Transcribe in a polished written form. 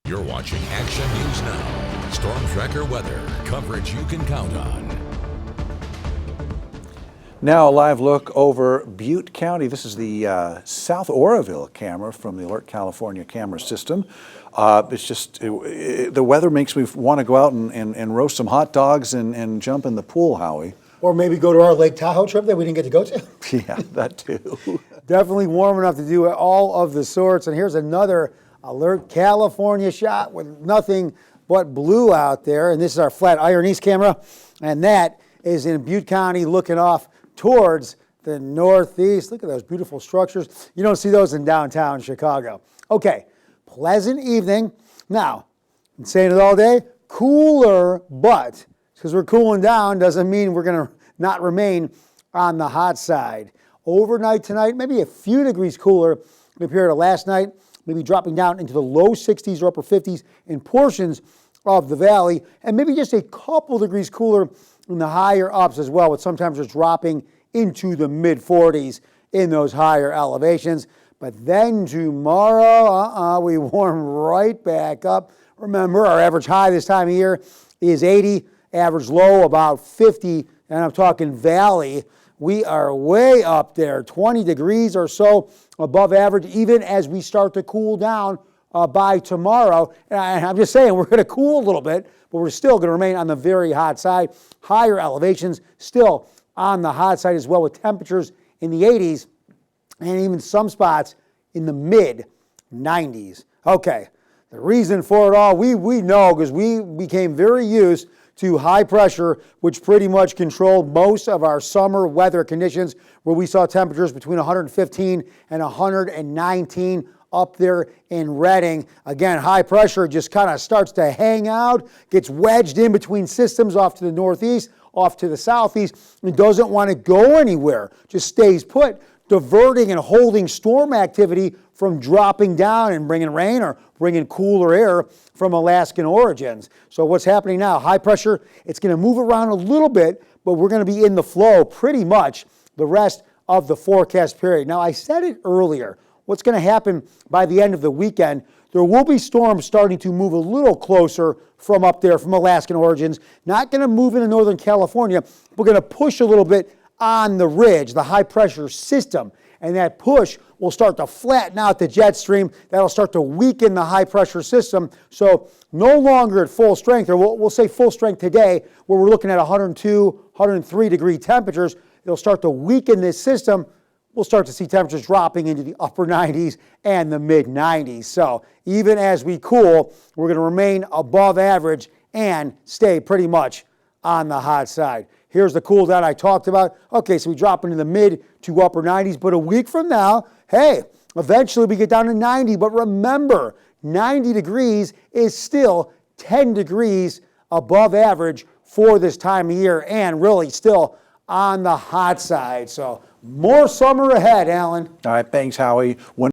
You're watching Action News Now. Storm Tracker weather. Coverage you can count on. Now a live look over Butte County. This is the South Oroville camera from the Alert California camera system. It's just, the weather makes me want to go out and roast some hot dogs and jump in the pool, Howie. Or maybe go to our Lake Tahoe trip that we didn't get to go to. Yeah, that too. Definitely warm enough to do all of the sorts. And here's another Alert California shot with nothing but blue out there. And this is our Flatiron East camera. And that is in Butte County looking off towards the northeast. Look at those beautiful structures. You don't see those in downtown Chicago. Okay, pleasant evening. Now, been saying it all day, cooler, but because we're cooling down doesn't mean we're going to not remain on the hot side. Overnight tonight, maybe a few degrees cooler compared to last night, maybe dropping down into the low 60s or upper 50s in portions of the valley, and maybe just a couple degrees cooler in the higher ups as well, with sometimes just dropping into the mid 40s in those higher elevations. But then tomorrow, we warm right back up. Remember, our average high this time of year is 80, average low about 50, and I'm talking valley. We are way up there, 20 degrees or so above average, even as we start to cool down by tomorrow. And I'm just saying, we're going to cool a little bit, but we're still going to remain on the very hot side. Higher elevations still on the hot side as well, with temperatures in the 80s and even some spots in the mid 90s. Okay, the reason for it all, we know, because we became very used to high pressure, which pretty much controlled most of our summer weather conditions, where we saw temperatures between 115 and 119 up there in Redding. Again, high pressure just kind of starts to hang out, gets wedged in between systems off to the northeast, off to the southeast, and doesn't want to go anywhere, just stays put, diverting and holding storm activity from dropping down and bringing rain or bringing cooler air from Alaskan origins. So what's happening now? High pressure, it's going to move around a little bit, but we're going to be in the flow pretty much the rest of the forecast period. Now, I said it earlier, what's going to happen by the end of the weekend, there will be storms starting to move a little closer from up there, from Alaskan origins. Not going to move into Northern California. We're going to push a little bit on the ridge, the high pressure system. And that push will start to flatten out the jet stream. That'll start to weaken the high pressure system. So no longer at full strength, or we'll say full strength today, where we're looking at 102, 103 degree temperatures. It'll start to weaken this system. We'll start to see temperatures dropping into the upper 90s and the mid 90s. So even as we cool, we're going to remain above average and stay pretty much on the hot side. Here's the cool down I talked about. Okay, so we drop into the mid to upper 90s, but a week from now, hey, eventually we get down to 90. But remember, 90 degrees is still 10 degrees above average for this time of year, and really still on the hot side. So more summer ahead, Alan. All right, thanks, Howie.